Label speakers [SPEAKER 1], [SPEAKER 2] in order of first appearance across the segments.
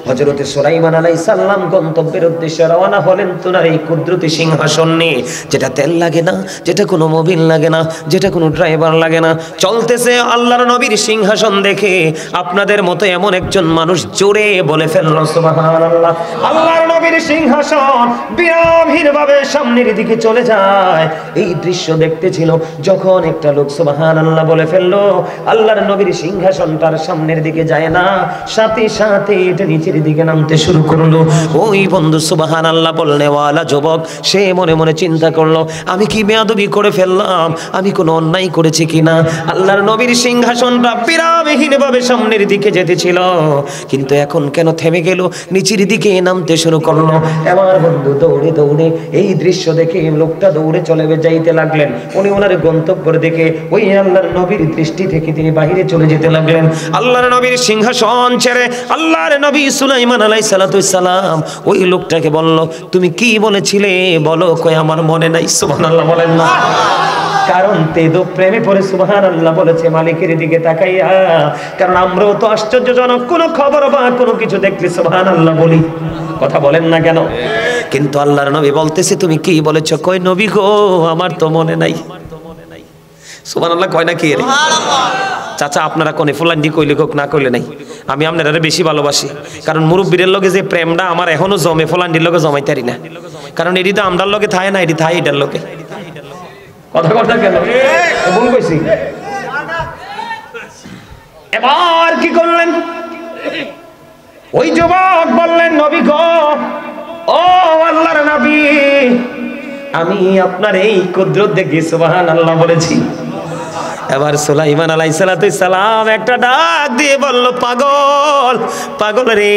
[SPEAKER 1] হযরতে সুলাইমান আলাইহিস সালাম গন্তব্যের উদ্দেশ্যে রওনা হলেন তোনার এই কুদরতি সিংহাসন নিয়ে, যেটা তেল লাগে না, যেটা কোনো মোবিল লাগে না, যেটা কোনো ড্রাইভার লাগে না, চলতেছে আল্লাহর নবীর সিংহাসন দেখে আপনাদের মতো এমন একজন মানুষ জোরে বলে ফেলল সুবহানাল্লাহ। আল্লাহর নবীর সিংহাসন বিরামহীনভাবে সামনের দিকে চলে যায়। এই দৃশ্য দেখতেছিল যখন একটা লোক সুবহানাল্লাহ বলে ফেললো, আল্লাহর নবীর সিংহাসনটার সামনের দিকে যায় না, সাথে সাথে এটা নিচের দিকে নামতে শুরু করলো। ওই বন্ধু সুবহানাল্লাহ বলনেওয়ালা যুবক সে মনে মনে চিন্তা করলো, আমি কি বেয়াদবি করে ফেললাম, আমি কোনো অন্যায় করেছি কিনা। আল্লাহর নবীর সিংহাসনটা বিরামহীনভাবে সামনের দিকে যেতেছিল, কিন্তু এখন কেন থেমে গেল, নিচের দিকে নামতে শুরু করলো। এবার বন্ধু দৌড়ে দৌড়ে এই দৃশ্য দেখে লোকটা দৌড়ে চলে যাইতে লাগলেন। উনি ওনার গন্তব্যের দিকে ওই আল্লাহর নবীর দৃষ্টি থেকে তিনি বাহিরে চলে যেতে লাগলেন। আল্লাহর নবীর সিংহাসন ছেড়ে আল্লাহর নবী সুলাইমান আলাইহিস সালাম ওই লোকটাকে বলল, তুমি কি বলেছিলে বলো। কই আমার মনে নাই। সুবহানাল্লাহ বলেন না। কারণ তেদো প্রেমে পড়ে সুবহানাল্লাহ বলেছে মালিকের দিকে তাকাইয়া। কারণ আমরাও তো আশ্চর্যজনক কোনো খবর বা কোনো কিছু দেখলে সুবহানাল্লাহ বলি, কথা বলেন না কেন? কিন্তু আল্লাহর নবী বলতেছে তুমি কি বলেছো। কই নবী গো আমার তো মনে নাই। সুবহানাল্লাহ কয় না কি রে চাচা, আপনারা কোনে ফুলান্ডি কইলে কোক না কইলে নাই, আমি আপনারা বেশি ভালোবাসি। কারণ মুরব্বীদের লগে যে প্রেমটা আমার এখনো জমে, ফুলান্ডির লগে জমাইতারি না। কারণ এটি তো আমরার লগে থাকে না, এটি থাকে এটার লগে। কথা কথা কেন ভুল কইছি। এবার কি করলেন ওই যুবক বললেন, নবী গো, ও আল্লাহর নবী, আমি আপনার এই কুদরত দেখি সুবহানাল্লাহ বলেছি। এবার সুলাইমান আলাইহিস সালাম একটা ডাক দিয়ে বলল, পাগল পাগল রে,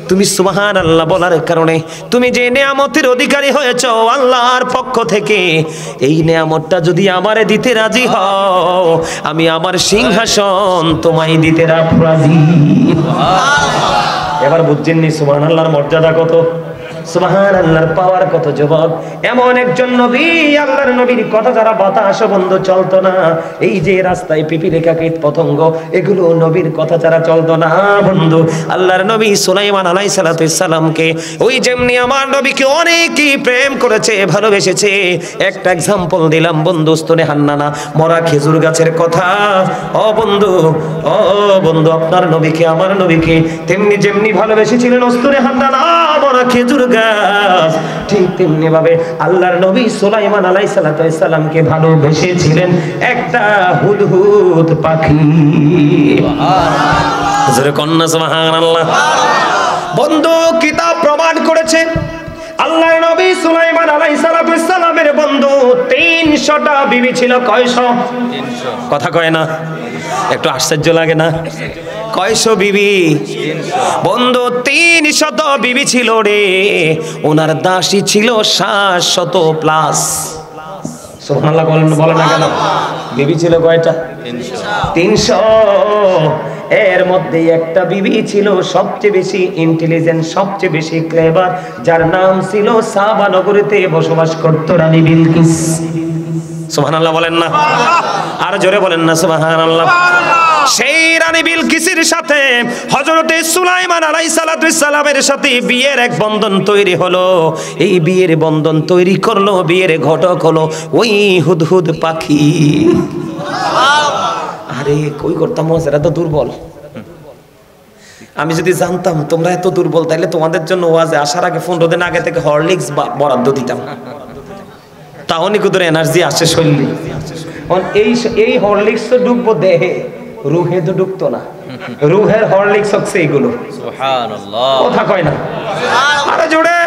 [SPEAKER 1] তুমি সুবহানাল্লাহ বলার কারণে তুমি যে নিয়ামতের অধিকারী হয়েছো আল্লাহর পক্ষ থেকে, এই নিয়ামতটা যদি আমারে দিতে রাজি হও, আমি আমার সিংহাসন তোমায় দিতে রাজি। এবার বুঝছেন নি সুবহানাল্লাহর মর্যাদা কত, সুবহানাল্লাহর পাওয়ার কত। যুবক এমন একজন নবী, আল্লাহর নবীর কথা যারা বাতাস বন্ধ চলতো না। এই যে রাস্তায় পিপিলি কাকিত পতঙ্গ, এগুলো নবীর কথা যারা চলতো না বন্ধু। আল্লাহর নবী সুলাইমান আলাইহিস সালামকে ওই যেমনি আমার নবীকে অনেকেই প্রেম করেছে, ভালোবেসেছে। একটা এক্সাম্পল দিলাম বন্ধু, স্তনে হান্নানা মরা খেজুর গাছের কথা। ও বন্ধু, ও বন্ধু, আপনার নবীকে আমার নবীকে তেমনি যেমনি ভালোবেসেছিলেন স্তনে হান্নানা মরা খেজুর গাছ, ঠিক তেমনি ভাবে আল্লাহর নবী সুলাইমান আলাইহিস সালামকে ভালোবেসেছিলেন একটা হুদহুদ পাখি। সুবহানাল্লাহ, জোরে কন্না সুবহানাল্লাহ। বন্ধু কিতাব প্রমাণ করেছে আল্লাহর নবী সুলাইমান আলাইহিস সালামের বন্ধু 300টা বিবি ছিল। কয়শো? 300। কথা কয় না, একটু আশ্চর্য লাগে না? কয়শো বিবি? বন্ধু 300 বিবি ছিল রে। ওনার দাসী ছিল 700+। সুবহানাল্লাহ বলে না কেন? বিবি ছিল কয়টা? 300। এর মধ্যে একটা বিবি ছিল সবচেয়ে বেশি ইন্টেলিজেন্ট, সবচেয়ে বেশি ক্লেভার, যার নাম ছিল সাবা নগরীতে বসবাস করত রানী বিলকিস। সুবহানাল্লাহ বলেন না? আর জোরে বলেন না সুবহানাল্লাহ। সেই রানী বিলকিসের সাথে হযরতে সুলাইমান আলাইহিস সালামের সাথে বিয়ের এক বন্ধন তৈরি হলো। এই বিয়ের বন্ধন তৈরি করলো, বিয়ের ঘটক হলো ওই হুদহুদ পাখি। আরে কই করতাম, এরা তো দুর্বল। আমি যদি জানতাম তোমরা এত দুর্বল, তাইলে তোমাদের জন্য ওয়াজে আসার আগে 15 দিন আগে থেকে হরলিক্স বরাদ্দ দিতাম, তাহলে কুদরে এনার্জি আসে শরীরে। এই হরলিক্স তো ঢুকবো দেহে, রুহে তো ঢুকতো না। রুহের হরলিক্স হচ্ছে এইগুলো। সুবহানাল্লাহ, কথা কয় না? আরে জোরে,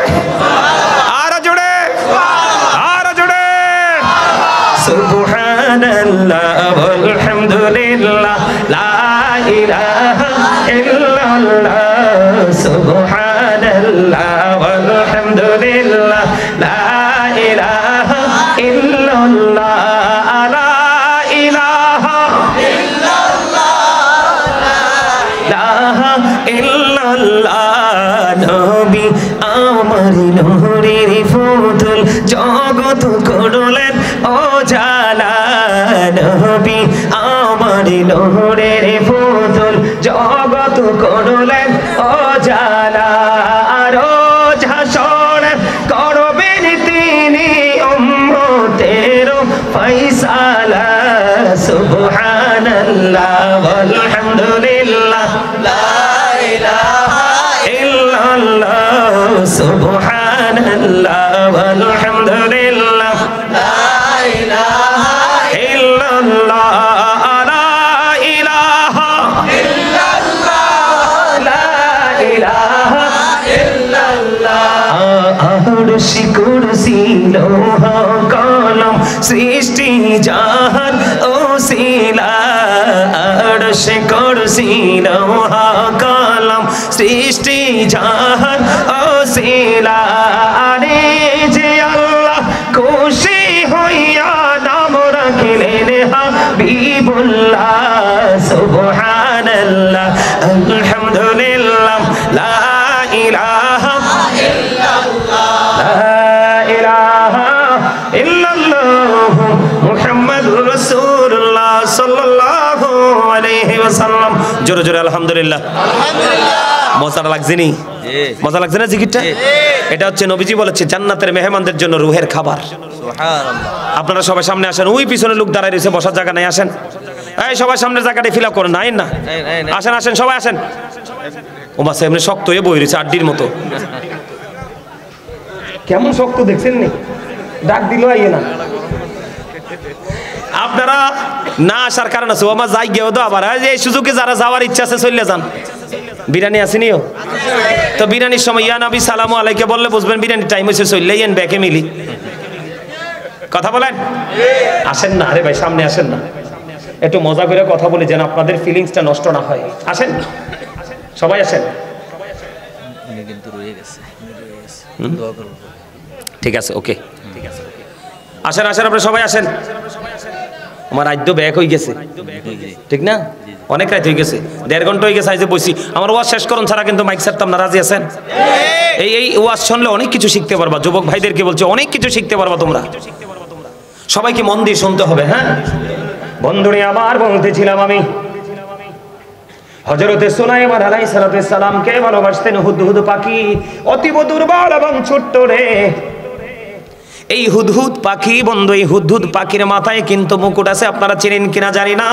[SPEAKER 1] আরে জোরে, আরে জোরে। সুবহানাল্লাহ আলহামদুলিল্লাহ লা ইলাহা ইল্লাল্লাহ। সুবহানাল্লাহ আলহামদুলিল্লাহ লা ইলাহা ইল্লাল্লাহ। নবী আমার নূরের ফুতুল, জগৎ করলেন ও জালা। নবী আমার নূরের ফুতুল, জগৎ করলেন ও জালা। তাআলা রোজ হাসর করবেন তিনি উম্মতের ফয়সালা সুবহানাল্লাহ ওয়ালহামদুলিল্লাহ লা ইলাহা ইল্লাল্লাহ সুবহানাল্লাহ ওয়ালহামদুলিল্লাহ লা ইলাহা ইল্লাল্লাহ লা ইলাহা ইল্লাল্লাহ লা ইলাহা ইল্লাল্লাহ আরশি কুরসি লৌহ কলম সৃষ্টি জাহান ওসিলা আরশি কুরসি লৌহ কলম সৃষ্টি জাহান ওসিলা আরে যে আল্লাহ খুশি হইয়া নাম রাখিলেন হাবিবুল্লাহ সুবহানাল্লাহ আলহামদুলিল্লাহ লা ইলাহা ইল্লাল্লাহ লা ইলাহা ইল্লাল্লাহ মুহাম্মাদুর রাসূলুল্লাহ সাল্লাল্লাহু আলাইহি ওয়াসাল্লাম। জোরে জোরে আলহামদুলিল্লাহ। আলহামদুলিল্লাহ। মজা লাগছে নি? মজা লাগছে না জিকিরটা? এটা হচ্ছে নবীজি বলেছে জান্নাতের মেহমানদের জন্য রূহের খাবার। সুবহানাল্লাহ। আপনারা সবাই সামনে আসেন, ওই পিছনে লোক দাঁড়ায় রয়েছে, বসার জায়গা নাই, আসেন। এই সবাই সামনের জায়গাটা ফিল আপ করেন, না না আসেন আসেন সবাই আসেন। ও মাসে এমনি শক্ত হয়ে বই রয়েছে আড্ডির মতো। কেমন শক্ত দেখছেন নি? ডাক দিল আইয়ে না। আপনারা না আসার কারণ আছে, ও আমার যাই গেও তো আবার এই সুযোগে যারা যাওয়ার ইচ্ছা আছে চলে যান। বিরিয়ানি আসেনিও তো বিরিয়ানির সময় ইয়া নবী সালামু আলাইকে বললে বুঝবেন বিরিয়ানির টাইম হয়েছে, চললেই এন ব্যাকে মিলি। কথা বলেন আসেন না? আরে ভাই সামনে আসেন না, একটু মজা করে কথা বলি যেন আপনাদের ফিলিংসটা নষ্ট না হয়। আসেন সবাই আসেন। ঠিক আছে ওকে, আসেন আসেন আপনারা সবাই আসেন। আমার রাজ্য ব্যাক হয়ে গেছে, ঠিক না? অনেক রাত হয়ে গেছে, 1.5 ঘন্টা হয়ে গেছে আইজে বসি। আমার ওয়াজ শেষ করুন ছাড়া কিন্তু মাইক ছাড়তাম না, রাজি আছেন? এই ওয়াজ শুনলে অনেক কিছু শিখতে পারবা। যুবক ভাইদেরকে বলছে অনেক কিছু শিখতে পারবা তোমরা, সবাইকে মন দিয়ে শুনতে হবে। হ্যাঁ বন্ধুরে আমার বলতেছিলাম আমি হযরতে সুলাইমান আলাইহিস সালামকে ভালোবাসতেন হুদহুদ পাখি, অতীব দুর্বল এবং ছোট্ট রে। এই হুদহুদ পাখি বন্ধু, এই হুদহুদ পাখির মাথায় কিন্তু মুকুট আছে, আপনারা চেনেন কিনা জানি না।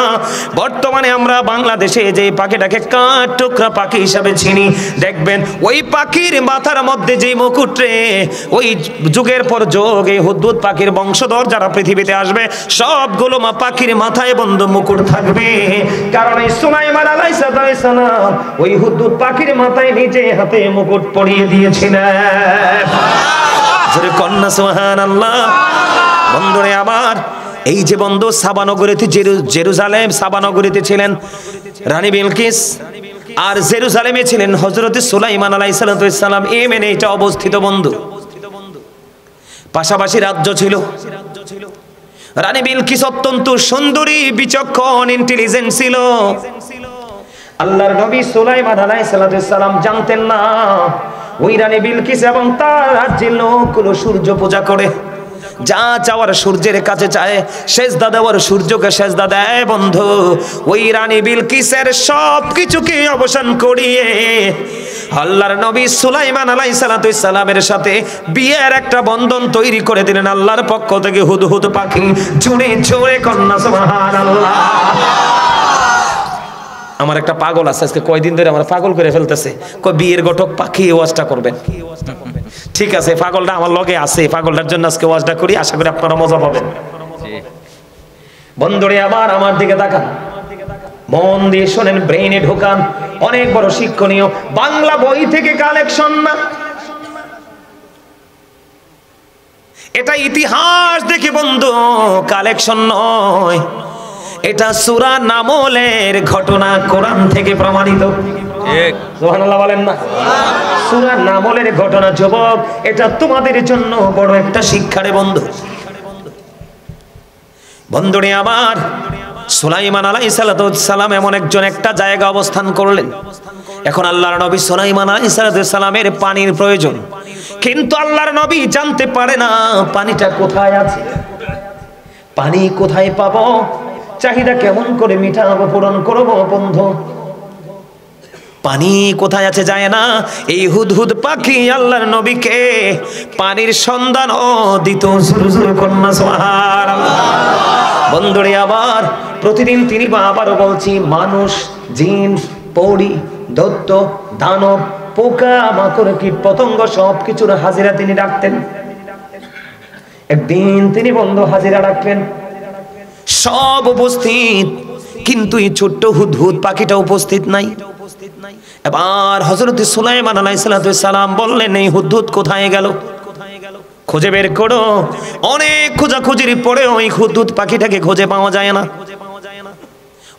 [SPEAKER 1] বর্তমানে আমরা বাংলাদেশে যে পাখিটাকে কাঠ টুকরা পাখি হিসাবে চিনি, দেখবেন ওই পাখির মাথার মধ্যে যে মুকুট রে, ওই যুগের পর যুগ এই হুদহুদ পাখির বংশধর যারা পৃথিবীতে আসবে সবগুলো পাখির মাথায় বন্ধু মুকুট থাকবে। কারণ এই সুলাইমান আলাইহিস সালাম ওই হুদহুদ পাখির মাথায় নিজে হাতে মুকুট পরিয়ে দিয়েছিলেন। কন্যা সুবহানাল্লাহ। বন্ধুরে আমার এই যে বন্ধু সাবা নগরীতে জেরুজালেম সাবা নগরীতে ছিলেন রানী বিলকিস, আর জেরুজালেমে ছিলেন হযরত সুলাইমান আলাইহিস সালাম। ইয়েমেনে এটা অবস্থিত বন্ধু, পাশাপাশি রাজ্য ছিল। রানী বিলকিস অত্যন্ত সুন্দরী, বিচক্ষণ, ইন্টেলিজেন্ট ছিল। আল্লাহর নবী সুলাইমান আলাইহিস সালাম জানতেন না ওই রানী বিলকিস এবং তার রাজ্যের লোকগুলো সূর্য পূজা করে, যা চাওয়ার সূর্যের কাছে চায়, সেজদা দেওয়ার সূর্যকে সেজদা দেয়। বন্ধু ওই রানী বিলকিসের সব কিছুকে অবসান করিয়ে আল্লাহর নবী সুলাইমান আলাইহিস সালামের সাথে বিয়ের একটা বন্ধন তৈরি করে দিলেন আল্লাহর পক্ষ থেকে। হুদহুদ পাখি জুড়ে জোরে কন্যা সুবহানাল্লাহ। আমার একটা পাগল আছে, আজকে কয়দিন ধরে আমার পাগল করে ফেলতেছে, কই বিয়ের ঘটক পাখি ওয়াজটা করবেন। ঠিক আছে, পাগলটা আমার লগে আছে, পাগলটার জন্য আজকে ওয়াজটা করি, আশা করি আপনারা মজা পাবেন। বন্ধুরে আমার দিকে তাকান, মন দিয়ে শোনেন, ব্রেইনে ঢোকান, অনেক বড় শিক্ষণীয়। বাংলা বই থেকে কালেকশন না, এটা ইতিহাস দেখে বন্ধু কালেকশন নয়, এটা সূরা নামলের ঘটনা, কোরআন থেকে প্রমাণিত। ঠিক সুবহানাল্লাহ বলেন না? সূরা নামলের ঘটনা যুবক, এটা তোমাদের জন্য বড় একটা শিক্ষা রে বন্ধু। বন্ধুরে আমার সুলাইমান আলাইহিস সালাম এমন একজন একটা জায়গা অবস্থান করলেন। এখন আল্লাহর নবী সুলাইমান আলাইহিস সালামের পানির প্রয়োজন, কিন্তু আল্লাহর নবী জানতে পারে না পানিটা কোথায় আছে, পানি কোথায় পাবো, চাহিদা কেমন করে মিটাবো, পূরণ করবো। বন্ধু পানি কোথায় আছে যায় না, এই হুদহুদ পাখি আল্লাহর নবীকে পানির সন্ধানও দিত। কন্যা সুবহানাল্লাহ। বন্ধুরে আবার প্রতিদিন তিনি আবারও বলছি, মানুষ, জিন, পৌড়ি, দৈত্য, দানব, পোকা মাকড়, কীট পতঙ্গ সবকিছুর হাজিরা তিনি ডাকতেন। একদিন তিনি বন্ধু হাজিরা ডাকলেন, সব উপস্থিত, কিন্তু এই ছোট্ট হুদহুদ পাখিটা উপস্থিত নাই। এবার হযরত সুলাইমান আলাইহিস সালাম বললেন, এই হুদহুদ কোথায় গেল, খুঁজে বের করো। অনেক খোঁজাখুঁজির পরে ওই হুদহুদ পাখিটাকে খুঁজে পাওয়া যায় না।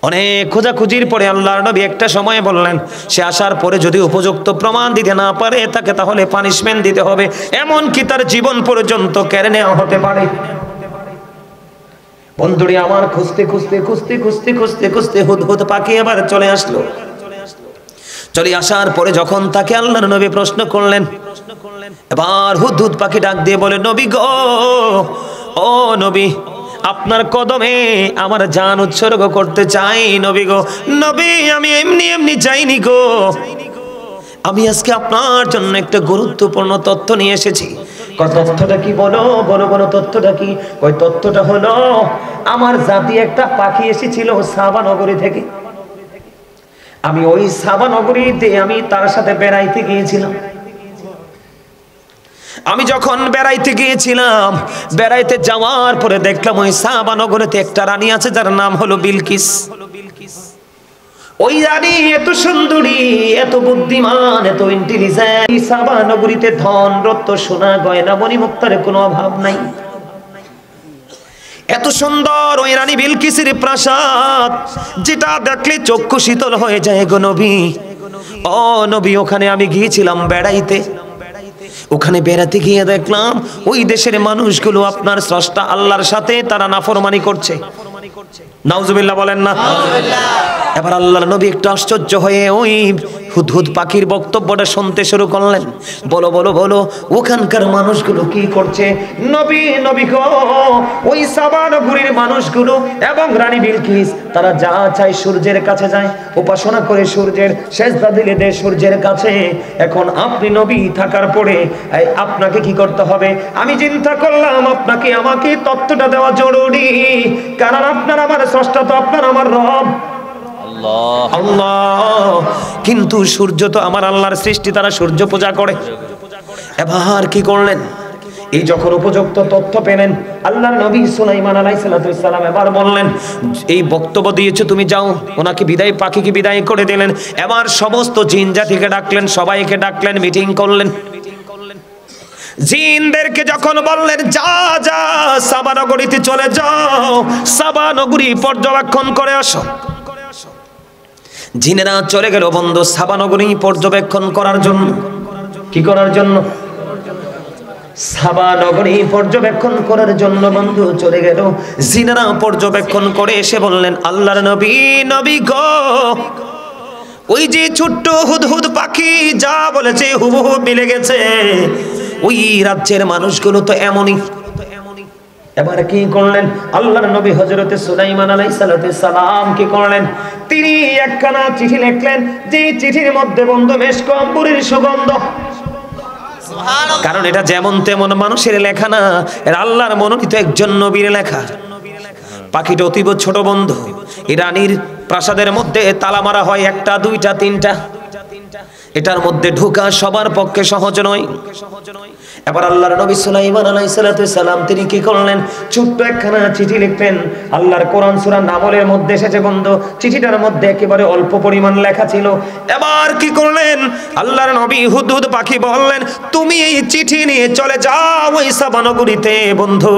[SPEAKER 1] অনেক খোঁজাখুঁজির পরে আল্লাহর নবী একটা সময় বললেন, সে আসার পরে যদি উপযুক্ত প্রমাণ দিতে না পারে তাকে তাহলে পানিশমেন্ট দিতে হবে, এমনকি তার জীবন পর্যন্ত কেড়ে নেওয়া হতে পারে। বন্ধুরে আমার খুঁজতে খুঁজতে খুঁজতে খুঁজতে খুঁজতে খুঁজতে হুদহুদ পাখি এবার চলে আসলো। চলে আসার পরে যখন তাকে আল্লাহর নবী প্রশ্ন করলেন, এবার হুদহুদ পাখি ডাক দিয়ে বলে, নবী গো, ও নবী, আপনার কদমে আমার জান উৎসর্গ করতে চাই নবী গো। নবী, আমি এমনি এমনি চাইনি গো, আমি আজকে আপনার জন্য একটা গুরুত্বপূর্ণ তথ্য নিয়ে এসেছি। তথ্যটা কি? বলো বলো বলো, তথ্যটা কি? ওই তথ্যটা হলো, আমার জাতি একটা পাখি এসেছিল সাবা নগরী থেকে। আমি ওই সাবা নগরীতে আমি তার সাথে বেড়াইতে গিয়েছিলাম। আমি যখন বেড়াইতে গিয়েছিলাম, বেড়াইতে যাওয়ার পরে দেখলাম ওই সাবা নগরীতে একটা রানী আছে যার নাম হলো বিলকিস। ওই রানী এত সুন্দরী, এত বুদ্ধিমান, এত ইন্টেলিজেন্ট। সাবা নগরীতে ধন রত্ন সোনা গয়না মণিমুক্তার কোনো অভাব নাই। এত সুন্দর ওই রানী বিলকিসের প্রাসাদ, যেটা দেখলে চক্ষু শীতল হয়ে যায় গো নবী। ও নবী, ওখানে আমি গিয়েছিলাম বেড়াইতে। ওখানে বেড়াতে গিয়ে দেখলাম ওই দেশের মানুষগুলো আপনার স্রষ্টা আল্লাহর সাথে তারা নাফরমানি করছে। নাউজুবিল্লাহ বলেন না। এবার আল্লাহর নবী একটু আশ্চর্য হয়ে ওই হুদহুদ পাখির বক্তব্যটা শুনতে শুরু করলেন। বলো বলো বলো, ওখানকার মানুষগুলো কি করছে? নবী নবী গো, ওই সাবা নগরীর মানুষগুলো এবং রানী বিলকিস তারা যা চায় সূর্যের কাছে যায়, উপাসনা করে সূর্যের, সেজদা দিলে দেয় সূর্যের কাছে। এখন আপনি নবী থাকার পরে আপনাকে কি করতে হবে? আমি চিন্তা করলাম আপনাকে আমাকে তত্ত্বটা দেওয়া জরুরি, কারণ আপনার আমার স্রষ্টা তো আপনার আমার রব আল্লাহ। কিন্তু সূর্য তো আমার আল্লাহর সৃষ্টি, তারা সূর্য পূজা করে। এবার কি করলেন? এই যখন উপযুক্ত তথ্য পেলেন, আল্লাহর নবী সুলাইমান আলাইহিস সালাম এবার বললেন, এই বক্তব্য দিয়েছো তুমি, যাও। ওনাকে বিদায়, পাখিকে বিদায় করে দিলেন। এবার সমস্ত জিন জাতিকে ডাকলেন, সবাইকে ডাকলেন, মিটিং করলেন। জিনদেরকে যখন বললেন, যা যা সাবা নগরীতে চলে যাও, সাবা নগরী পর্যবেক্ষণ করে আসো। জিনেরা চলে গেল বন্ধু সাবা নগরী পর্যবেক্ষণ করার জন্য। কি করার জন্য? সাবা নগরী পর্যবেক্ষণ করার জন্য বন্ধু চলে গেল। জিনেরা পর্যবেক্ষণ করে এসে বললেন, আল্লাহর নবী, নবী গো, ওই যে ছোট্ট হুদহুদ পাখি যা বলেছে হুবহু মিলে গেছে। ওই রাজ্যের মানুষগুলো তো এমনই। এবার কি করলেন আল্লাহর নবী হযরতে সুলাইমান আলাইহিস সালাম? কি করলেন? তিনি একখানা চিঠি লিখলেন, যে চিঠির মধ্যে বন্ধু মেশক আম্বরের সুগন্ধ। কারণ এটা যেমন তেমন মানুষের লেখা না, এর আল্লাহর মনোনীত একজন নবীর লেখা। পাখিটা অতীব ছোট বন্ধু। এই রানীর প্রাসাদের মধ্যে তালা মারা হয়, একটা দুইটা তিনটা। এটার মধ্যে ঢোকা সবার পক্ষে সহজ নয়। এবার আল্লাহর নবী সুলাইমান আলাইহিস সালাম তিনি কি করলেন? ছোট্ট একখানা চিঠি লিখলেন। আল্লাহর কোরআন সূরা নামলের মধ্যে এসেছে বন্ধু, চিঠিটার মধ্যে একেবারে অল্প পরিমাণ লেখা ছিল। এবার কি করলেন আল্লাহর নবী? হুদহুদ পাখি বললেন, তুমি এই চিঠি নিয়ে চলে যাও ওই সাবা নগরীতে। বন্ধু,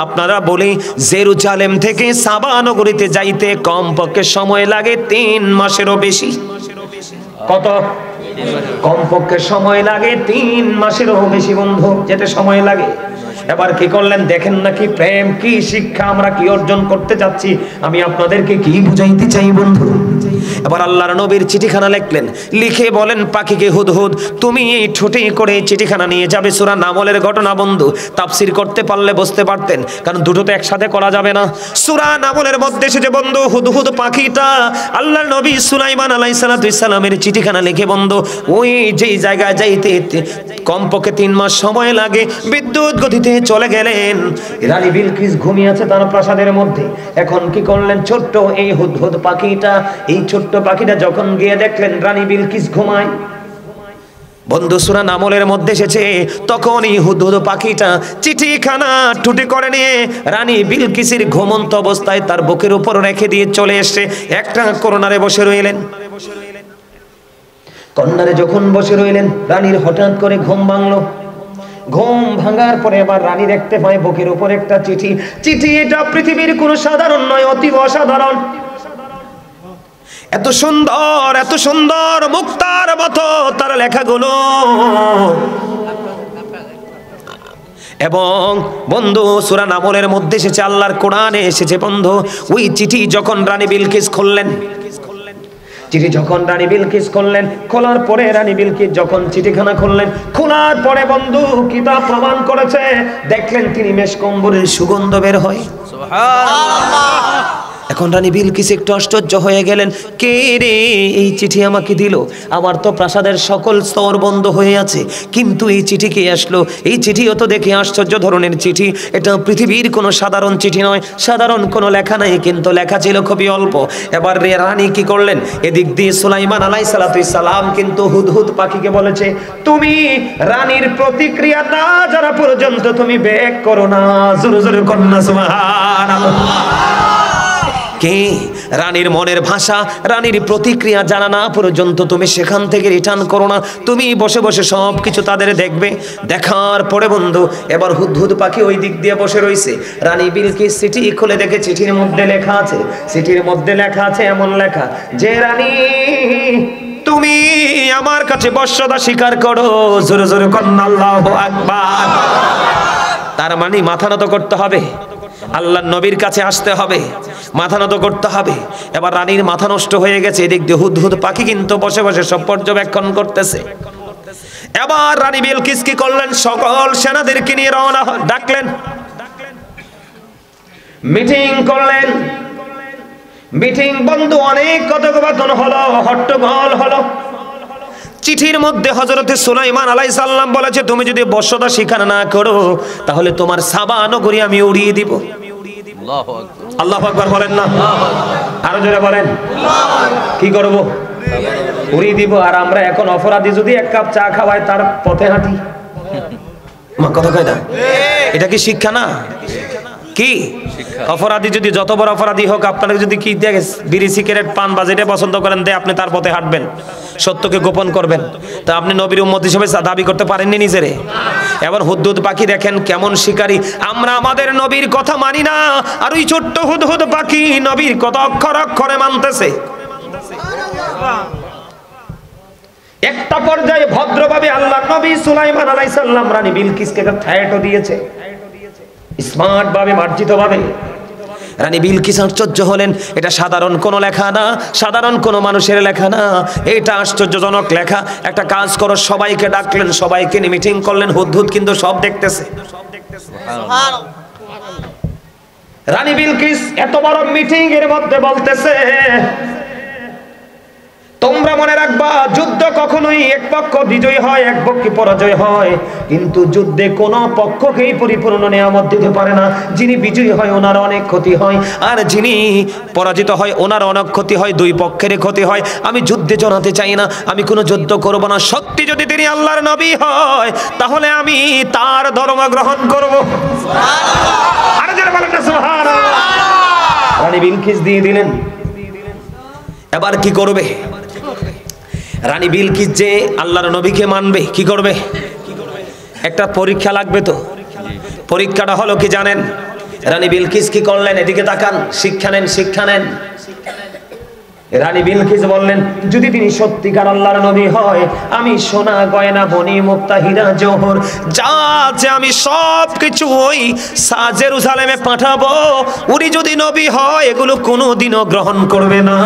[SPEAKER 1] আপনারা বলি জেরুজালেম থেকে সাবা নগরীতে যাইতে কমপক্ষে সময় লাগে 3 মাসেরও বেশি। কত? কমপক্ষে সময় লাগে 3 মাসেরও বেশি বন্ধু, যেতে সময় লাগে। এবার কি করলেন দেখেন না, কি প্রেম, কি শিক্ষা, আমরা কি অর্জন করতে যাচ্ছি, আমি আপনাদেরকে কি বুঝাইতে চাই বন্ধু। এবার আল্লাহর নবীর চিঠিখানা লিখলেন, লিখে বলেন পাখিকে, হুদহুদ তুমি এই ঠোঁটে করে চিঠিখানা নিয়ে যাবে। সূরা নামলের ঘটনা বন্ধু তাফসীর করতে পারলে বুঝতে পারতেন, কারণ দুটো তো একসাথে করা যাবে না। সূরা নামলের মধ্যে এসেছে বন্ধু হুদহুদ পাখিটা আল্লাহর নবী সুলাইমান আলাইহিস সালামের চিঠিখানা লিখে বন্ধু ওই যেই জায়গায় যাইতে কমপক্ষে 3 মাস সময় লাগে বিদ্যুৎ গতিতে চলে গেলেন। রানী বিলকিস ঘুমিয়ে আছে তার প্রাসাদের মধ্যে। এখন কি করলেন, ছোট্ট এই হুদহুদ পাখিটা, এই ছোট্ট পাখিটা যখন গিয়ে দেখলেন রানী বিলকিস ঘুমায়, বন্ধু সূরা নামলের মধ্যে এসেছে, তখনই হুদহুদ পাখিটা চিঠিখানা টুটি করে নিয়ে রানী বিলকিসের ঘুমন্ত অবস্থায় তার বুকের উপর রেখে দিয়ে চলে এসে একটা কর্নারে বসে রইলেন। কর্নারে যখন বসে রইলেন রানীর হঠাৎ করে ঘুম ভাঙলো। ঘুম ভাঙার পরে আবার রানী দেখতে পায় বুকের উপর একটা চিঠি। চিঠি এটা পৃথিবীর কোনো সাধারণ নয়, অতি অসাধারণ। এত সুন্দর, এত সুন্দর মুক্তার মতো তার লেখাগুলো। এবং বন্ধু সূরা নামলের মধ্যে এসেছে, আল্লাহর কোরআনে এসেছে বন্ধু, ওই চিঠি যখন রানী বিলকিস খুললেন, চিঠি যখন রানী বিলকিস খুললেন, খোলার পরে রানী বিলকিস যখন চিঠিখানা খুললেন, খোলার পরে বন্ধু কিতাব প্রমাণ করেছে, দেখলেন তিনি মেশকম্বরের সুগন্ধ বের হয়। সুবহানাল্লাহ। এখন রানী বিলকিস একটু আশ্চর্য হয়ে গেলেন, কে রে এই চিঠি আমাকে দিল? আমার তো প্রাসাদের সকল স্তর বন্ধ হয়ে আছে, কিন্তু এই চিঠি কে আসলো? এই চিঠিও তো দেখে আশ্চর্য ধরনের চিঠি, এটা পৃথিবীর কোনো সাধারণ চিঠি নয়, সাধারণ কোনো লেখা নাই, কিন্তু লেখা ছিল খুবই অল্প। এবার রানী কি করলেন, এদিক দিয়ে সুলাইমান আলাইহিস সালাম কিন্তু হুদহুদ পাখিকে বলেছে, তুমি রানীর প্রতিক্রিয়া না জানা পর্যন্ত তুমি বেক করো না। জোরে জোরে কন্যা সুবহানাল্লাহ। কে রানীর মনের ভাষা, রানীর প্রতিক্রিয়া জানা না পর্যন্ত তুমি সেখান থেকে রিটার্ন করো না, তুমি বসে বসে সব কিছু তাদের দেখবে। দেখার পরে বন্ধু এবার হুদহুদ পাখি ওই দিক দিয়ে বসে রয়েছে। রানী বিলকিস চিঠি খুলে দেখে চিঠির মধ্যে লেখা আছে, চিঠির মধ্যে লেখা আছে এমন লেখা যে রানী তুমি আমার কাছে বশ্যতা স্বীকার করো। জোরে জোরে কন্যা আল্লাহু আকবার। তার মানে মাথা নত করতে হবে, আল্লাহর নবীর কাছে আসতে হবে, মাথা নত করতে হবে। এবার রানীর মাথা নষ্ট হয়ে গেছে, এদিক দিয়ে হুদহুদ পাখি কিন্তু বসে বসে সব পর্যবেক্ষণ করতেছে। এবার রানী বিলকিস কি করলেন, সকল সেনাদেরকে নিয়ে রওনা ডাকলেন, মিটিং করলেন। মিটিং বন্ধু অনেক কথোপকথন হলো, হট্টগোল হলো। চিঠির মধ্যে হযরতে সুলাইমান আলাইহিস সালাম বলেছে, তুমি যদি বশ্যতা স্বীকার না করো তাহলে তোমার সাবা নগরী আমি উড়িয়ে দিব। আল্লাহু আকবার। আল্লাহু আকবার বলেন না, আরো জোরে বলেন। কি করব? উড়িয়ে দিব। আর আমরা এখন অপরাধী যদি এক কাপ চা খাওয়াই তার পথে হাঁটি, মা কথা কয় না, এটা কি শিক্ষা না? কি অপরাধী যদি যত বড় অপরাধী হোক, আপনাকে যদি কি দেখে বিড়ি সিগারেট পান বা যেটা পছন্দ করেন দে, আপনি তার পথে হাঁটবেন, সত্যকে গোপন করবেন। তা আপনি নবীর উম্মত হিসেবে দাবি করতে পারেননি নিজেরে। এবার হুদহুদ পাখি দেখেন কেমন শিকারী, আমরা আমাদের নবীর কথা মানি না, আর ওই ছোট্ট হুদহুদ পাখি নবীর কথা অক্ষর অক্ষরে মানতেছে। একটা পর্যায়ে ভদ্রভাবে আল্লাহর নবী সুলাইমান আলাইহিস সালাম রানী বিলকিসকে একটা থ্রেটও দিয়েছে, স্মার্ট ভাবে, মার্জিত ভাবে। রানী বিলকিস আশ্চর্য হলেন, এটা সাধারণ কোনো লেখা না, সাধারণ কোনো মানুষের লেখা না, এটা আশ্চর্যজনক লেখা। একটা কাজ করো, সবাইকে ডাকলেন, সবাইকে নিয়ে মিটিং করলেন। হুদহুদ কিন্তু সব দেখতেছে। রানী বিলকিস এত বড় মিটিং এর মধ্যে বলতেছে, তোমরা মনে রাখবা যুদ্ধ কখনোই এক পক্ষ বিজয় হয়, এক পক্ষ পরাজয় হয়, কিন্তু যুদ্ধে কোনো পক্ষকেই পরিপূর্ণ নিয়ামত দিতে পারে না। যিনি বিজয়ী হয় ওনার অনেক ক্ষতি হয়, আর যিনি পরাজিত হয় ওনার অনেক ক্ষতি হয়, দুই পক্ষেরই ক্ষতি হয়। আমি যুদ্ধে জড়াতে চাই না, আমি কোনো যুদ্ধ করব না। সত্যি যদি তিনি আল্লাহর নবী হয় তাহলে আমি তার ধর্ম গ্রহণ করব। সুবহানাল্লাহ। আর যারা বলেন না সুবহানাল্লাহ। রানী বিলকিস দিয়ে দিলেন। এবার কি করবে রানী বিলকিস? যে আল্লাহর নবীকে মানবে, কি করবে? একটা পরীক্ষা লাগবে তো। পরীক্ষাটা হলো কি জানেন? রানী বিলকিস কি করলেন? এদিকে তাকান, শিক্ষা নেন, শিক্ষা নেন। রানী বিলকিস বললেন, যদি তিনি সত্যিকার আল্লাহর নবী হয়, আমি সোনা গয়না মণি মুক্তা হীরা জওহর যা আছে আমি সব কিছু ওই জেরুজালেমে পাঠাবো। উনি যদি নবী হয় এগুলো কোনোদিনও গ্রহণ করবে না।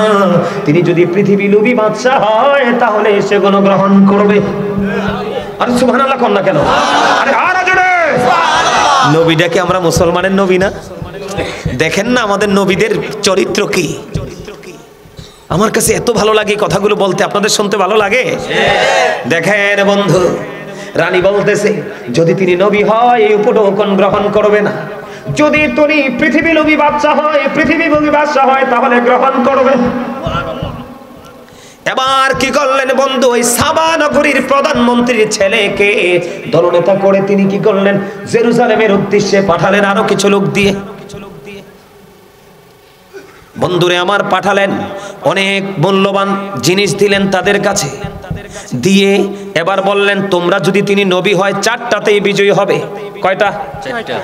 [SPEAKER 1] তিনি যদি পৃথিবী লোভী বাদশা হয় তাহলে সেগুলো গ্রহণ করবে। আর সুবহানাল্লাহ কোন না কেন? আরে আর জোরে নবীটাকে আমরা মুসলমানের নবী না? দেখেন না আমাদের নবীদের চরিত্র কি। আমার কাছে এত ভালো লাগে কথাগুলো বলতে, আপনাদের শুনতে ভালো লাগে? দেখেন বন্ধু, রানী বলতেছে যদি তিনি নবী হয় এই উপঢৌকন গ্রহণ করবে না, যদি তিনি পৃথিবী লোভী বাদশা হয়, পৃথিবী লোভী বাদশা হয় তাহলে গ্রহণ করবে। এবার কি করলেন বন্ধু, ওই সাবা নগরীর প্রধানমন্ত্রীর ছেলেকে দলনেতা করে তিনি কি করলেন, জেরুজালেমের উদ্দেশ্যে পাঠালেন আরো কিছু লোক দিয়ে। বন্ধুরে আমার পাঠালেন, অনেক মূল্যবান জিনিস দিলেন তাদের কাছে, দিয়ে এবার বললেন তোমরা যদি তিনি নবী হয় 4টাতেই বিজয়ী হবে। কয়টা? 4টা।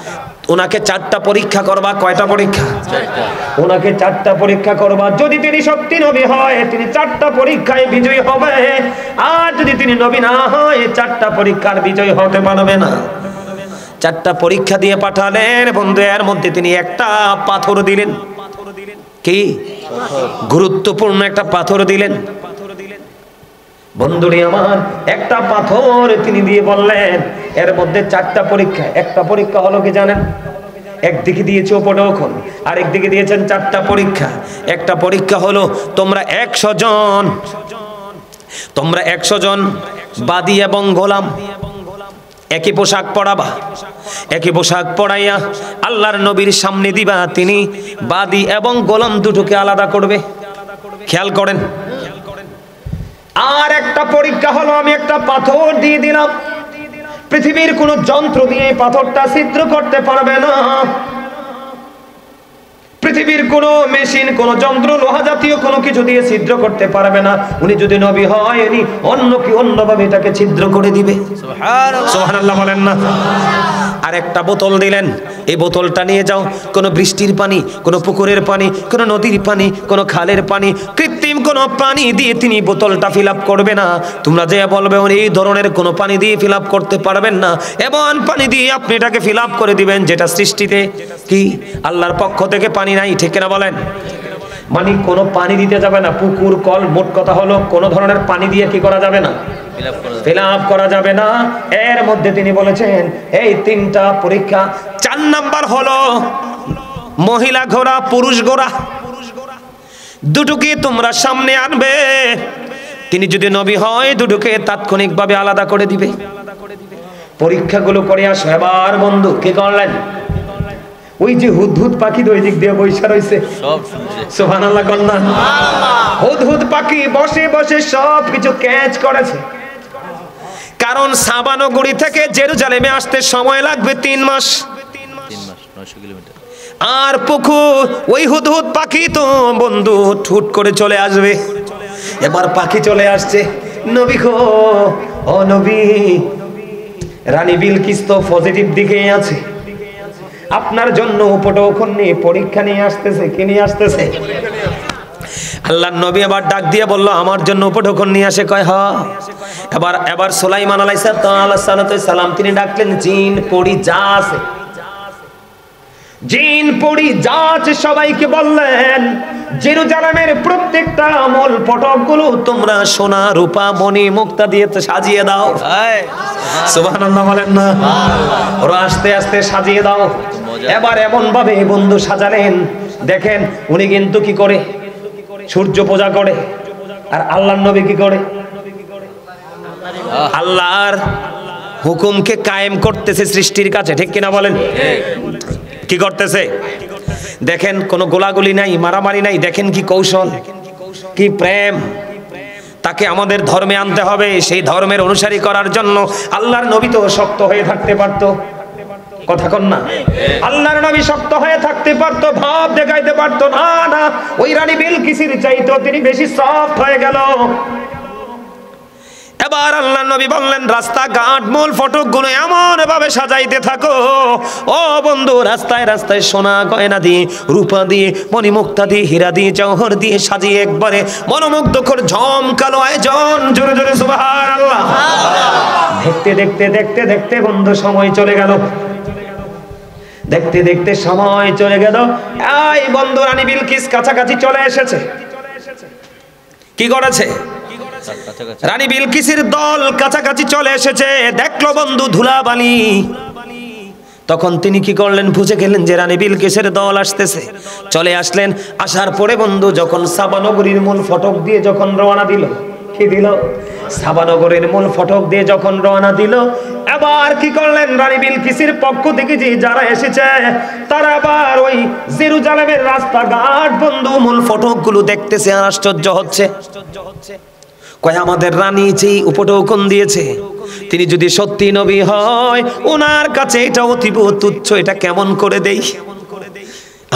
[SPEAKER 1] ওনাকে 4টা পরীক্ষা করবা। কয়টা পরীক্ষা? 4টা। ওনাকে 4টা পরীক্ষা করবা। যদি তিনি সত্যি নবী হয় তিনি 4টা পরীক্ষায় বিজয়ী হবে, আর যদি তিনি নবী না হয় 4টা পরীক্ষার বিজয়ী হতে পারবে না। 4টা পরীক্ষা দিয়ে পাঠালেন বন্ধু। এর মধ্যে তিনি একটা পাথর দিলেন। কি গুরুত্বপূর্ণ একটা পাথর দিলেন বন্ধুরে আমার। একটা পাথর তিনি দিয়ে বললেন এর মধ্যে 4টা পরীক্ষা। একটা পরীক্ষা হলো কি জানেন? একদিকে দিয়েছে উপঢৌকন, আর একদিকে দিয়েছেন 4টা পরীক্ষা। একটা পরীক্ষা হলো তোমরা 100 জন বাদী এবং গোলাম একই পোশাক পরাবা। একই পোশাক পরাইয়া আল্লাহর নবীর সামনে দিবা, তিনি বাদী এবং গোলাম দুটোকে আলাদা করবে। খেয়াল করেন। আর একটা পরীক্ষা হলো আমি একটা পাথর দিয়ে দিলাম, পৃথিবীর কোন যন্ত্র দিয়ে পাথরটা ছিদ্র করতে পারবে না। পৃথিবীর কোন মেশিন, কোন যন্ত্র, লোহা জাতীয় কোনো কিছু দিয়ে ছিদ্র করতে পারবে না। উনি যদি নবী হয় উনি অন্যভাবে এটাকে ছিদ্র করে দিবে। সুবহানাল্লাহ বলেন না? আর একটা বোতল দিলেন, এই বোতলটা নিয়ে যাও, কোনো বৃষ্টির পানি, কোনো পুকুরের পানি, কোনো নদীর পানি, কোনো খালের পানি, কৃত্রিম কোনো পানি দিয়ে তিনি বোতলটা ফিল আপ করবে না। তোমরা যে বলবে উনি এই ধরনের কোনো পানি দিয়ে ফিল আপ করতে পারবেন না, এমন পানি দিয়ে আপনি এটাকে ফিল আপ করে দিবেন যেটা সৃষ্টিতে কি আল্লাহর পক্ষ থেকে পানি নাই। ঠিক কিনা বলেন? মানে কোনো পানি দিতে যাবে না, পুকুর কল, মোট কথা হলো কোনো ধরনের পানি দিয়ে কি করা যাবে না, ফিল আপ করা যাবে না। এর মধ্যে তিনি বলেছেন এই 3টা পরীক্ষা। 4 নাম্বার হলো মহিলা ঘোড়া, পুরুষ ঘোড়া দুটোকে তোমরা সামনে আনবে। তিনি যদি নবী হয় দুটোকে তাৎক্ষণিকভাবে আলাদা করে দিবে। পরীক্ষাগুলো করে আসো। এবার বন্ধু কি করলেন, ওই যে হুদহুদ পাখি ওই দিক দিয়ে বৈশা রয়েছে, সুবহানাল্লাহ কন্যা, হুদহুদ পাখি বসে বসে সব কিছু ক্যাচ করেছে। কারণ সাবা নগরী থেকে জেরুজালেমে আসতে সময় লাগবে 3 মাস, 900 কিলোমিটার। আর পুকুর, ওই হুদহুদ পাখি তো বন্ধু ঠুট করে চলে আসবে। এবার পাখি চলে আসছে, নবী গো, ও নবী। রানী বিলকিস তো পজিটিভ দিকেই আছে, আপনার জন্য উপঢৌকন নিয়ে পরীক্ষা নিয়ে আসতেছে। কি নিয়ে আসতেছে? আল্লাহর নবী আবার ডাক দিয়ে বলল আমার জন্য উপঢৌকন নিয়ে আসে। কয় হ। এবার সুলাইমান আলাইহিস সালাম তিনি ডাকলেন জিন পড়ি যা আছে, জিন পড়ি যা আছে সবাইকে বললেন জেরুজালেমের প্রত্যেকটা আমল ফটকগুলো তোমরা সোনা রূপা মণি মুক্তা দিয়ে সাজিয়ে দাও। সুবহানাল্লাহ বলেন না? ওরা আস্তে আস্তে সাজিয়ে দাও। এবার এমন ভাবে বন্ধু সাজালেন, দেখেন উনি কিন্তু কি করে, সূর্য পূজা করে। আর আল্লাহর নবী কি করে, আল্লাহর হুকুমকে কায়েম করতেছে সৃষ্টির কাছে। ঠিক কিনা বলেন? কি করতেছে দেখেন, কোনো গোলাগুলি নাই, মারামারি নাই। দেখেন কি কৌশল, কি প্রেম। তাকে আমাদের ধর্মে আনতে হবে, সেই ধর্মের অনুসারী করার জন্য আল্লাহর নবী তো শক্ত হয়ে থাকতে পারতো। কথা কন না? আল্লাহর নবী শক্ত হয়ে থাকতে পারতো, ভাব দেখাইতে পারতো না। না, ওই রানী বিলকিসের চাইতো তিনি বেশি সফট হয়ে গেল। এবার আল্লাহর নবী বললেন রাস্তাঘাট মূল ফটকগুলো এমন ভাবে সাজাইতে থাকো ও বন্ধু, রাস্তায় রাস্তায় সোনা গয়না দিয়ে, রূপা দিয়ে, মণিমুক্তা দিয়ে, হীরা দিয়ে, জওহর দিয়ে সাজিয়ে একবারে মনোমুগ্ধকর ঝমকালো আয়োজন। জোরে জোরে সুবহানাল্লাহ। দেখতে দেখতে দেখতে দেখতে বন্ধু সময় চলে গেল, দেখতে দেখতে সময় চলে গেল। এই বন্ধু রানী বিলকিস কাছাকাছি চলে এসেছে। কি করেছে? রানী বিলকিসের দল কাছাকাছি চলে এসেছে। দেখলো বন্ধু ধুলাবালি। তখন তিনি কি করলেন? বুঝে গেলেন যে রানী বিলকিসের দল আসতেছে। চলে আসলেন। আসার পরে বন্ধু যখন সাবা নগরীর মূল ফটক দিয়ে যখন রওনা দিল, কি দিল? সাবা নগরীর মূল ফটক দিয়ে যখন রওনা দিল, এবার কি করলেন? রানী বিলকিসের পক্ষ থেকে যে যারা এসেছে তারা আবার ওই জেরুজালেমের রাস্তাঘাট বন্ধু মূল ফটকগুলো দেখতেছে, আশ্চর্য হচ্ছে। কয় আমাদের রানী যেই উপটোকন দিয়েছে, তিনি যদি সত্যি নবী হয়, ওনার কাছে এটা অতীব তুচ্ছ, এটা কেমন করে দেই?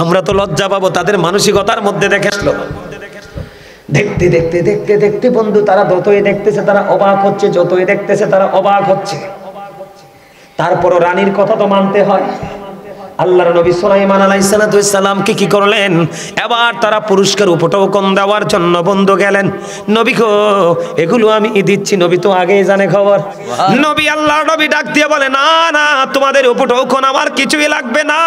[SPEAKER 1] আমরা তো লজ্জা পাবো। তাদের মানসিকতার মধ্যে দেখে আসলো। দেখতে দেখতে দেখতে দেখতে বন্ধু তারা যতই দেখতেছে তারা অবাক হচ্ছে, যতই দেখতেছে তারা অবাক হচ্ছে। তারপরও রানীর কথা তো মানতে হয়। আল্লাহর নবী সুলাইমান আলাইহিস সালাম কি করলেন? এবার তারা পুরস্কার উপটোকন দেওয়ার জন্য বন্ধু গেলেন। নবী গো, এগুলো আমি দিচ্ছি। নবী তো আগেই জানে খবর। নবী আল্লাহর নবী ডাক দিয়ে বলে, না না, তোমাদের উপটোকন আমার কিছুই লাগবে না,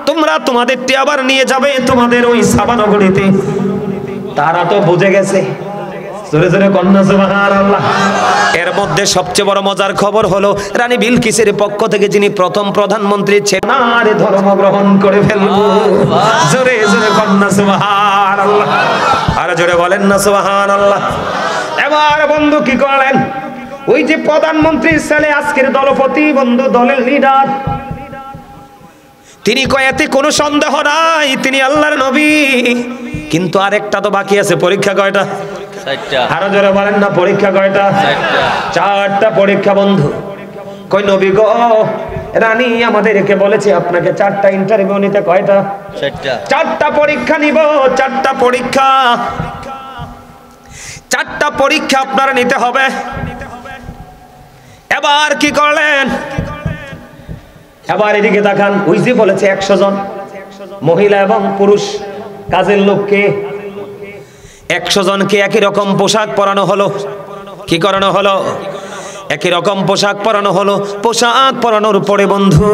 [SPEAKER 1] তোমরা তোমাদেরটি আবার নিয়ে যাবে তোমাদের ওই সাবা নগরীতে। তারা তো বুঝে গেছে। জোরে জোরে কন্যা সুবহানাল্লাহ। এর মধ্যে সবচেয়ে বড় মজার খবর হলো রানী বিলকিসের পক্ষ থেকে যিনি প্রথম প্রধানমন্ত্রী ছিলেন, আর ধর্ম গ্রহণ করে ফেলবো। জোরে জোরে কন্যা সুবহানাল্লাহ। আর জোরে বলেন না সুবহানাল্লাহ। এবার বন্ধু কি করলেন? ওই যে প্রধানমন্ত্রীর ছেলে, আজকের দলপতি বন্ধু, দলের লিডার, তিনি কয়েতে কোনো সন্দেহ নাই তিনি আল্লাহর নবী। কিন্তু আরেকটা তো বাকি আছে। পরীক্ষা কয়টা? আরো জোরে বলেন না, পরীক্ষা কয়টা? চারটা পরীক্ষা বন্ধু। কই নবী গো, রানী আমাদেরকে বলেছে আপনাকে চারটা ইন্টারভিউ নিতে। কয়টা? চারটা পরীক্ষা নিব। চারটা পরীক্ষা, চারটা পরীক্ষা আপনারা নিতে হবে। এবার কি করলেন? এবার এদিকে তাকান। ওই যে বলেছে 100 জন মহিলা এবং পুরুষ কাজের লোককে, 100 জনকে একই রকম পোশাক পরানো হলো। কি করানো হলো? একই রকম পোশাক পরানো হলো। পোশাক পরানোর পরে বন্ধু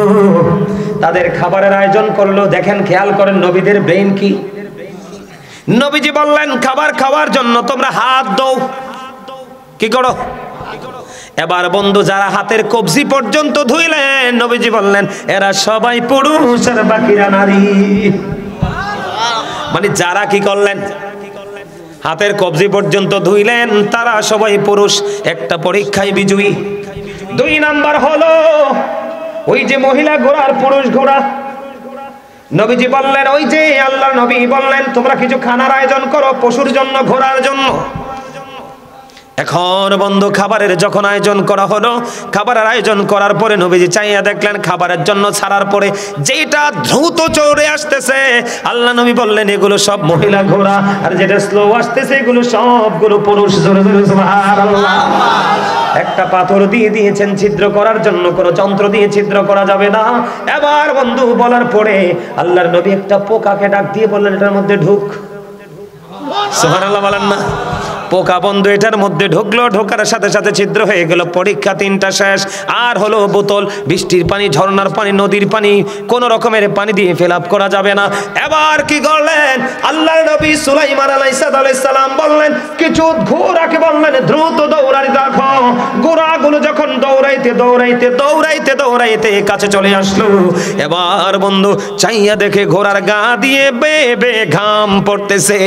[SPEAKER 1] তাদের খাবারের আয়োজন করলো। দেখেন, খেয়াল করেন নবীদের ব্রেইন কি। নবীজি বললেন খাবার খাওয়ার জন্য তোমরা হাত দাও। কি করো? এবার বন্ধু যারা হাতের কবজি পর্যন্ত ধুইলেন, নবীজি বললেন এরা সবাই পুরুষ আর বাকিরা নারী। মানে যারা কি করলেন? হাতের কবজি পর্যন্ত ধুইলেন, তারা সবাই পুরুষ। একটা পরীক্ষায় বিজয়ী। 2 নাম্বার হলো ওই যে মহিলা ঘোড়ার পুরুষ ঘোড়া। নবীজি বললেন, ওই যে আল্লাহর নবী বললেন তোমরা কিছু খানার আয়োজন করো পশুর জন্য, ঘোড়ার জন্য। এখন বন্ধু খাবারের যখন আয়োজন করা হলো, খাবারের আয়োজন করার পরে নবীজি চাইয়া দেখলেন খাবারের জন্য ছাড়ার পরে যেটা দ্রুত চড়ে আসতেছে, আল্লাহ নবী বললেন এগুলো সব মহিলা ঘোড়া, আর যেটা স্লো আসতেছে এগুলো সবগুলো পুরুষ। জোরে জোরে সুবহানাল্লাহ। একটা পাথর দিয়ে দিয়েছেন ছিদ্র করার জন্য, কোনো যন্ত্র দিয়ে ছিদ্র করা যাবে না। এবার বন্ধু বলার পরে আল্লাহর নবী একটা পোকাকে ডাক দিয়ে বললেন এটার মধ্যে ঢুক। সুবহানাল্লাহ বলেন না। পোকা বন্ধু এটার মধ্যে ঢুকলো, ঢোকার সাথে সাথে ছিদ্র হয়ে গেল। পরীক্ষা 3টা শেষ। আর হলো বোতল, বৃষ্টির পানি, ঝর্ণার পানি, নদীর পানি, কোন রকমের পানি দিয়ে ফিল আপ করা যাবে না। এবার কি করলেন? আল্লাহর নবী সুলাইমান আলাইহিস সালাম বললেন কিছু ঘোড়াকে বললেন দ্রুত দৌড়াতে দেখো। ঘোড়াগুলো যখন দৌড়াইতে দৌড়াইতে দৌড়াইতে দৌড়াইতে কাছে চলে আসলো, এবার বন্ধু চাইয়া দেখে ঘোড়ার গা দিয়ে বে ঘাম পড়তেছে।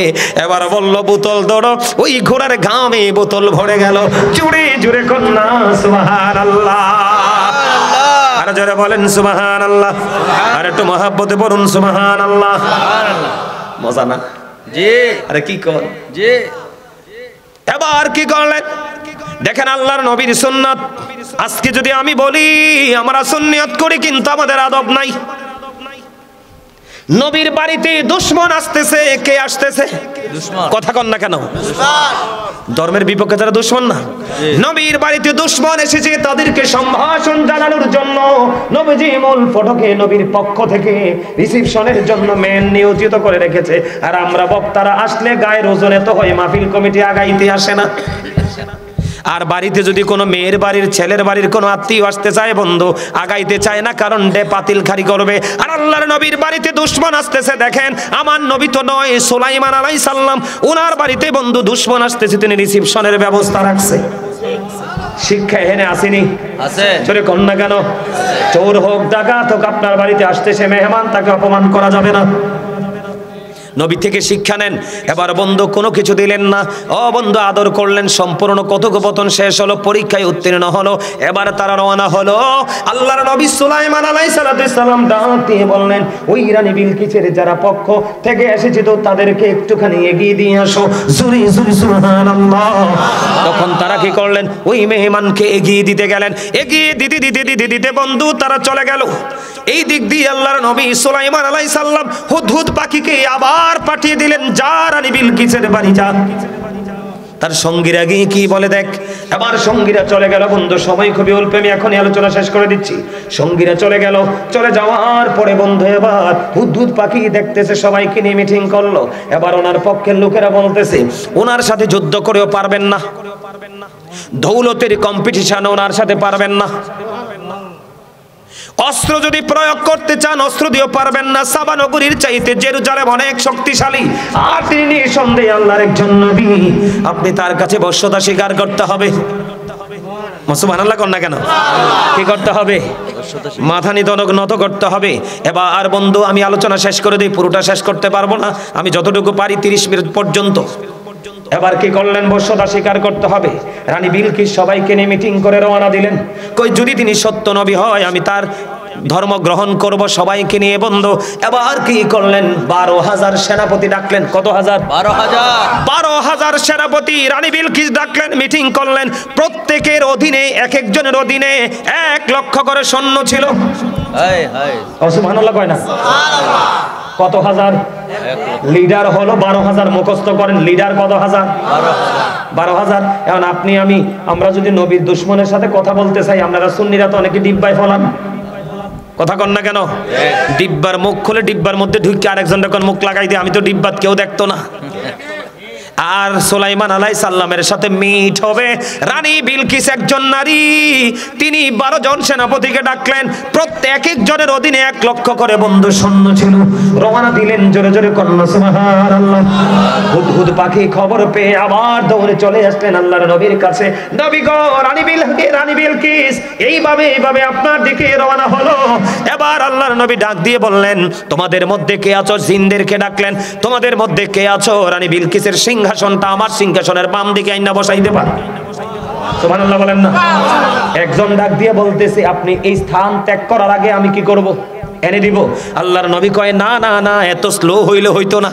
[SPEAKER 1] এবার বলল বোতল ধরো। ওই ঘোড়ার ঘামে বোতল ভরে গেল। জুড়ে জুড়ে কন্যা সুবহানাল্লাহ। আর যারা বলেন সুবহানাল্লাহ, আর একটু মহব্বতে বলুন সুবহানাল্লাহ। মজা না? জি। আরে কি কর? জি। এবার কি করলেন? দেখেন আল্লাহর নবীর সুন্নাত। আজকে যদি আমি বলি আমরা সুন্নিয়ত করি কিন্তু আমাদের আদব নাই। নবীর বাড়িতে দুশমন আসতেছে। কে আসতেছে? কথা কন না কেন? ধর্মের বিপক্ষে যারা দুশমন না, নবীর বাড়িতে দুশমন এসেছে, তাদেরকে সম্ভাষণ জানানোর জন্য নবীজি মূল ফটকে নবীর পক্ষ থেকে রিসিপশনের জন্য মেন নিয়োজিত করে রেখেছে। আর আমরা বক্তারা আসলে গায়ের ওজনে তো হয়, মাহফিল কমিটি আগাইতে আসে না। আর বাড়িতে যদি কোনো মেয়ের বাড়ির, ছেলের বাড়ির কোনো আত্মীয় আসতে চায়, বন্ধু আগাইতে চায় না, কারণ ডে পাতিল খারি করবে। আর আল্লাহর নবীর বাড়িতে দুশমন আসতেছে, দেখেন আমার নবী তো নয়, সুলাইমান আলাইহিস সালাম, ওনার বাড়িতে বন্ধু দুশমন আসতেছে, তিনি রিসিপশনের ব্যবস্থা রাখছে। শিক্ষা এখানে আসেনি? আছে। চোরে কন না কেন? চোর হোক, ডাকাত হোক, আপনার বাড়িতে আসতেছে মেহমান, তাকে অপমান করা যাবে না। নবী থেকে শিক্ষা নেন। এবার বন্ধু কোনো কিছু দিলেন না, ও বন্ধু আদর করলেন, সম্পূর্ণ কথোপকথন শেষ হলো, পরীক্ষায় উত্তীর্ণ হলো। এবার তারা রওনা হলো। আল্লাহর নবী সুলাইমান আলাইহিস সালাম ডাক দিয়ে বললেন, ওই রানী বিলকিসের যারা পক্ষ থেকে এসেছে তো তাদেরকে একটুখানি এগিয়ে দিয়ে আসো। জুরি জুরি সুবহানাল্লাহ। তখন তারা কি করলেন? ওই মেহমানকে এগিয়ে দিতে গেলেন। এগিয়ে দিতে দিতে দিতে দিতে বন্ধু তারা চলে গেল। এই দিক দিয়ে আল্লাহর নবী সুলাইমান আলাইহিস সালাম হুদহুদ পাখিকে আবার পাঠিয়ে দিলেন, যা রানী বিলকিসের বাড়ি যা। তার সঙ্গীরা গিয়ে কি বলে দেখ। এবার সঙ্গীরা চলে গেল। বন্ধু সময় খুবই অল্প, আমি এখনই আলোচনা শেষ করে দিচ্ছি। সঙ্গীরা চলে গেল। চলে যাওয়ার পরে বন্ধু এবার হুদহুদ পাখি দেখতেছে, সবাইকে নিয়ে মিটিং করলো। এবার ওনার পক্ষের লোকেরা বলতেছে, ওনার সাথে যুদ্ধ করেও পারবেন না, দৌলতের কম্পিটিশন ওনার সাথে পারবেন না, অস্ত্র যদি প্রয়োগ করতে চান অস্ত্র দিয়েও পারবেন না। সাবা নগরীর চাইতে জেরুজালেম অনেক শক্তিশালী, আর তিনি নিঃসন্দেহে আল্লাহর একজন নবী, আপনি তার কাছে বশ্যতা স্বীকার করতে হবে। সুবহানাল্লাহ কন না কেন? কি করতে হবে? মাথা নত করতে হবে। এবার বন্ধু আমি আলোচনা শেষ করে দিই, পুরোটা শেষ করতে পারবো না, আমি যতটুকু পারি 30 মিনিট পর্যন্ত। এবার কি করলেন? বশ্যতা স্বীকার করতে হবে। রানী বিলকিস সবাইকে নিয়ে মিটিং করে রওনা দিলেন। কই যদি তিনি সত্য নবী হয় আমি তার ধর্ম গ্রহণ করব, সবাইকে নিয়ে বন্ধু। এবার কি করলেন? 12,000 সেনাপতি ডাকলেন। কত হাজার? 12,000 সেনাপতি রানী বিলকিস ডাকলেন, মিটিং করলেন। প্রত্যেকের অধীনে, এক একজনের অধীনে 1 লক্ষ করে সৈন্য ছিল। সুবহানাল্লাহ কয় না? কত হাজার? লিডার হলো 12,000। মুখস্থ করেন, লিডার কত হাজার? 12,000। এখন আপনি আমরা যদি নবীর দুশমনের সাথে কথা বলতে চাই, আপনারা সুন্নিরা তো অনেকে ডিব্বায় ফলান, কথা কন না কেন? ডিব্বার মুখ খুলে ডিব্বার মধ্যে ঢুকে আরেকজন যখন মুখ লাগাই দিয়ে, আমি তো ডিব্বাত কেউ দেখতো না। আর সুলাইমান আলাইহিস সালামের সাথে মিট হবে। রানী বিলকিস একজন নারী, তিনি 12 জন সেনাপতিকে ডাকলেন। প্রত্যেক একজনের অধীনে 1 লক্ষ করে বন্ধু সৈন্য ছিল। রওনা দিলেন, জোরে জোরে কন্যা সুবহানাল্লাহ। হুদহুদ পাখি খবর পেয়ে আবার দৌড়ে চলে আসলেন আল্লাহর নবীর কাছে। নবী গো, রানী বিলকিস এইভাবে আপনার দিকে রওনা হলো। এবার আল্লাহর নবী ডাক দিয়ে বললেন, তোমাদের মধ্যে কে আছো? জিনদেরকে ডাকলেন, তোমাদের মধ্যে কে আছো রানী বিলকিসের সিংহাসনটা আমার সিংহাসনের বাম দিকে আইনা বসাইতে পারে? সুবহানাল্লাহ বলেন না? একজন ডাক দিয়ে বলতেছে, আপনি এই স্থান ত্যাগ করার আগে আমি কি করব? এনে দিব। আল্লাহর নবী কয়, না না না, এত স্লো হইলে হইতো না।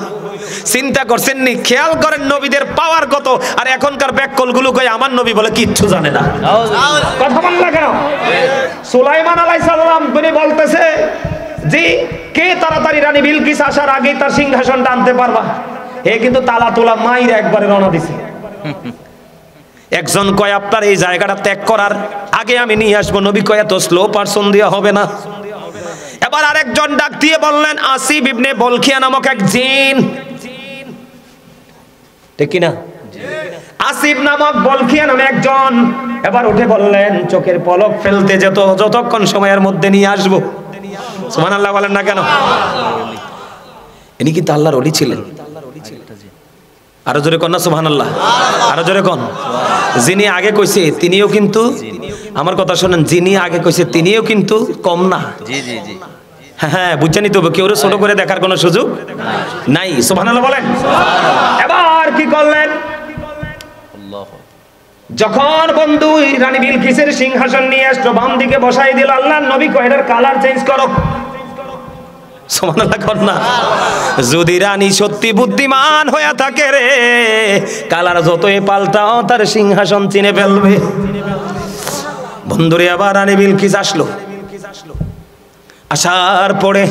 [SPEAKER 1] চিন্তা করছেন নি? খেয়াল করেন নবীদের পাওয়ার কত। আর এখনকার ব্যাককল গুলো কয় আমার নবী বলে কিচ্ছু জানে না। কথা বল না কেন? সুলাইমান আলাইহিস সালাম তিনি বলতেছে, জি, কে তাড়াতাড়ি রানী বিলকিস আসার আগে তার সিংহাসনটা আনতে পারবা? এ কিন্তু তালা তোলা মাইরা একবারে রওনা দিছে। একজন কয় আপনার এই জায়গাটা ত্যাগ করার আগে আমি নিয়ে আসবো। নবী কয় এত স্লো পারসন দেওয়া হবে না। এবার আরেকজন ডাক দিয়ে বললেন, আসিফ ইবনে বলখিয়া নামক এক জিন, ঠিক কিনা? আসিফ নামক বলখিয়া নামে একজন। এবার উঠে বললেন, চোখের পলক ফেলতে যতক্ষণ সময়ের মধ্যে নিয়ে আসবো। সুবহানাল্লাহ বলেন না কেন? ইনি কিন্তু আল্লাহর ওলি ছিলেন। আরো জোরে কন না সুবহানাল্লাহ, আরো জোরে কন। যিনি আগে কইছে তিনিও কিন্তু, আমার কথা শুনেন, যিনি আগে কইছে তিনিও কিন্তু কম না। জি জি জি, হ্যাঁ বুঝছেনই তো, কেউ ছোট করে দেখার কোনো সুযোগ নাই। সুবহানাল্লাহ বলেন। এবার কি করলেন? যখন বন্ধু রানী বিলকিসের সিংহাসন নিয়ে আসলো, বাম দিকে বসাই দিল। আল্লাহর নবী কয় এটার কালার চেঞ্জ করো। সুবহানাল্লাহ কর না? যদি রানী সত্যি বুদ্ধিমান হয়ে থাকে রে, কালার যতই পাল্টাও তার সিংহাসন চিনে ফেলবে। বন্ধুরে আবার রানী বিলকিস আসলো। আসার পরে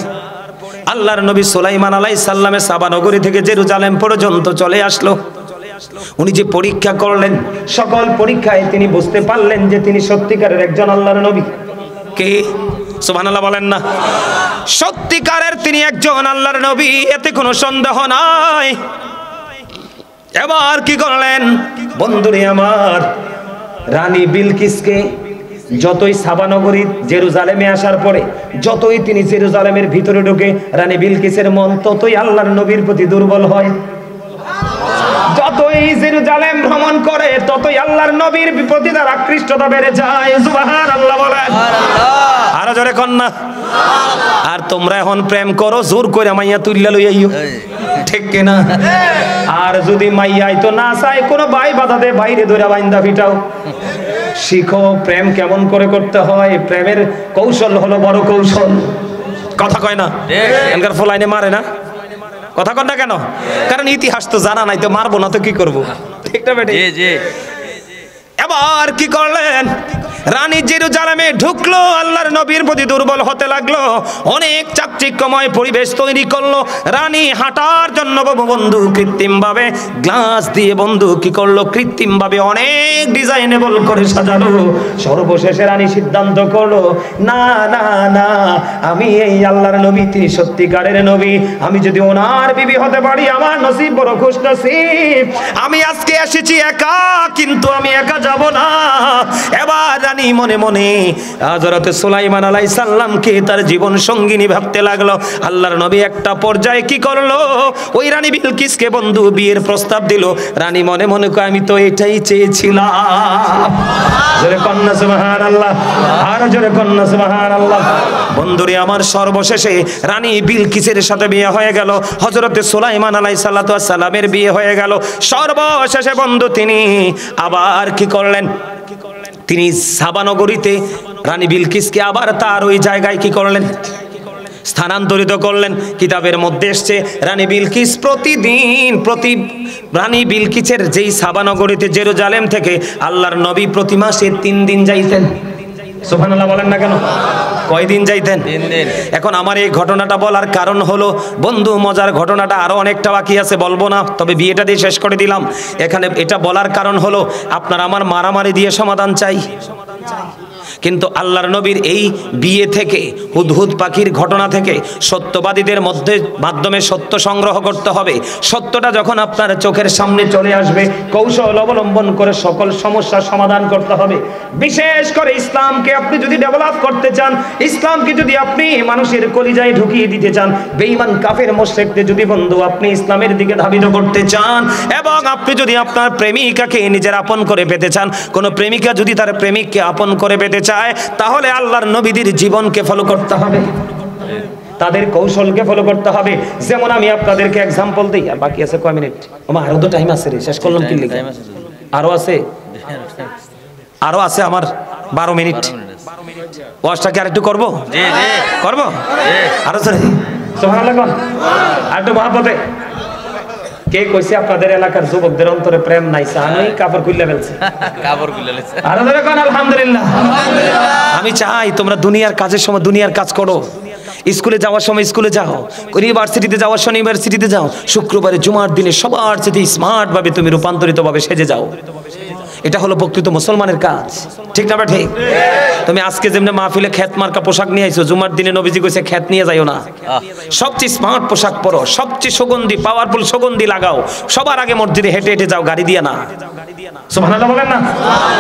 [SPEAKER 1] আল্লাহর নবী সুলাইমান আলাইহিস সালামের সাবা নগরী থেকে জেরুজালেম পর্যন্ত চলে আসলো। উনি যে পরীক্ষা করলেন, সকল পরীক্ষায় তিনি বুঝতে পারলেন যে তিনি সত্যিকারের একজন আল্লাহর নবী। কে? সুবহানাল্লাহ বলেন না। সত্যিকারের তিনি একজন আল্লাহর নবী, এতে কোনো সন্দেহ নাই। এবার কি করলেন বন্ধুরে আমার, রানী বিলকিসকে যতই সাবা নগরী জেরুজালেমে আসার পরে যতই তিনি জেরুজালেমের ভিতরে ঢুকে, রানী বিলকিসের মন ততই আল্লাহর নবীর প্রতি দুর্বল হয়। যতই জেরুজালেম ভ্রমণ করে ততই আল্লাহর নবীর প্রতি তার আকৃষ্টতা বেড়ে যায়। সুবহানাল্লাহ বলেন। আরো জোরে কন্যা। আর তোমরা এখন প্রেম করো জোর করে মাইয়া তুইলা লই আইও, ঠিক কিনা? আর যদি মাইয়া আইতো না চাই, কোনো ভাই বাধাতে বাইরে ধরে বাইন্দা ফিটাও। শিখো প্রেম কেমন করে করতে হয়। প্রেমের কৌশল হলো বড় কৌশল। কথা কয় না? এনকার ফলাইনে মারে না, কথা কন না কেন? কারণ ইতিহাস তো জানা নাই, তো মারবো না তো কি করবো, ঠিক না বেটি? এবার কি করলেন, রানী জেরুজালেমে ঢুকলো, আল্লাহর নবীর প্রতি দুর্বল হতে লাগলো, অনেক চাকচিক্যময় পরিবেশ তৈরি করলো। রানী হাঁটার জন্য বন্ধু কৃত্রিম ভাবে গ্লাস দিয়ে বন্ধু কি করলো, কৃত্রিম ভাবে অনেক ডিজাইনেবল করে সাজালো। সর্বশেষে রানী সিদ্ধান্ত করলো, না না না, আমি এই আল্লাহর নবী, তিনি সত্যিকারের নবী, আমি যদি ওনার বিবি হতে পারি আমার নসিব বড় খুশ নসিব। আমি আজকে এসেছি একা, কিন্তু আমি একা যাব না। এবার রানী মনে মনে হযরত সুলাইমান আলাইহিস সালামকে তার জীবন সঙ্গিনী ভাবতে লাগলো। আল্লাহর নবী একটা পর্যায়ে কি করলো, ওই রানী বিলকিসকে বন্ধু বিয়ের প্রস্তাব দিল। রানী মনে মনে কয়, আমি তো এটাই চেয়েছিলাম। জোরে কন্যা সুবহানাল্লাহ, আর জোরে কন্যা সুবহানাল্লাহ। বন্ধুরে আমার, সর্বশেষে রানী বিলকিসের সাথে বিয়ে হয়ে গেল, হযরত সুলাইমান আলাইহিস সালামের বিয়ে হয়ে গেল। সর্বশেষে বন্ধু তিনি আবার কি করলেন, তিনি সাবা নগরীতে রানী বিলকিসকে আবার তার ওই জায়গায় কি করলেন, স্থানান্তরিত করলেন। কিতাবের মধ্যে এসছে রানী বিলকিস প্রতিদিন রানী বিলকিসের যেই সাবা নগরীতে জেরুজালেম থেকে আল্লাহর নবী প্রতি মাসে 3 দিন যাইতেন। সুবহানাল্লাহ বলেন না কেন? কয়দিন যাইতেন?
[SPEAKER 2] 3 দিন।
[SPEAKER 1] এখন আমার এই ঘটনাটা বলার কারণ হলো বন্ধু, মজার ঘটনাটা আরো অনেকটা বাকি আছে, বলবো না, তবে বিয়েটা দিয়ে শেষ করে দিলাম। এখানে এটা বলার কারণ হলো আপনার আমার মারামারি দিয়ে সমাধান চাই, কিন্তু আল্লাহর নবীর এই বিয়ে থেকে, হুদহুদ পাখির ঘটনা থেকে সত্যবাদীদের মাধ্যমে সত্য সংগ্রহ করতে হবে। সত্যটা যখন আপনার চোখের সামনে চলে আসবে, কৌশল অবলম্বন করে সকল সমস্যার সমাধান করতে হবে। বিশেষ করে ইসলামকে আপনি যদি ডেভেলপ করতে চান, ইসলামকে যদি আপনি মানুষের কলিজায় ঢুকিয়ে দিতে চান, বেঈমান কাফের মুশরিকদের যদি বন্ধু আপনি ইসলামের দিকে ধাবিত করতে চান, এবং আপনি যদি আপনার প্রেমিকাকে নিজের আপন করে পেতে চান, কোন প্রেমিকা যদি তার প্রেমিককে আপন করে পেতে চায়, তাহলে আল্লাহর নবীদের জীবনকে ফলো করতে হবে, তাদের কৌশলকে ফলো করতে হবে। যেমন আমি আপনাদেরকে এক্সাম্পল দিই, আর বাকি আছে কয় মিনিট? আমার আরো তো টাইম আছে রে, শেষ করলাম কি লিখে? আরো আছে আমার 12 মিনিট। ওয়াজটা কি আরেকটু করবো?
[SPEAKER 2] জি জি
[SPEAKER 1] করবো, আরো জোরে সুবহানাল্লাহ কোন, আর একটু মহব্বতে। কে কইছে আপনাদের এলাকার যুবকদের অন্তরে প্রেম নাই? আমি কাপড় খুলে ফেলছি,
[SPEAKER 2] কাপড় খুলে ফেলছে।
[SPEAKER 1] আরো ধরে কোন আলহামদুলিল্লাহ। আমি চাই তোমরা দুনিয়ার কাজের সময় দুনিয়ার কাজ করো, স্কুলে যাওয়ার সময় স্কুলে যাও, ইউনিভার্সিটিতে যাওয়ার সময় ইউনিভার্সিটিতে যাও, শুক্রবারে জুমার দিনে সবার সাথে স্মার্ট ভাবে তুমি রূপান্তরিত ভাবে সেজে যাও। এটা হলো প্রকৃত মুসলমানের কাজ, ঠিক না? ঠিক। তুমি আজকে যেমন মাহফিলে খ্যাত মার্কা পোশাক নিয়ে আইছো, জুমার দিনে নবীজি কইছে খ্যাত নিয়ে যাইও না, সবচেয়ে স্মার্ট পোশাক পরো, সবচেয়ে সুগন্ধি পাওয়ারফুল সুগন্ধি লাগাও, সবার আগে মসজিদে হেঁটে হেঁটে যাও, গাড়ি দিয়ে না। সুবহানাল্লাহ বলেন না?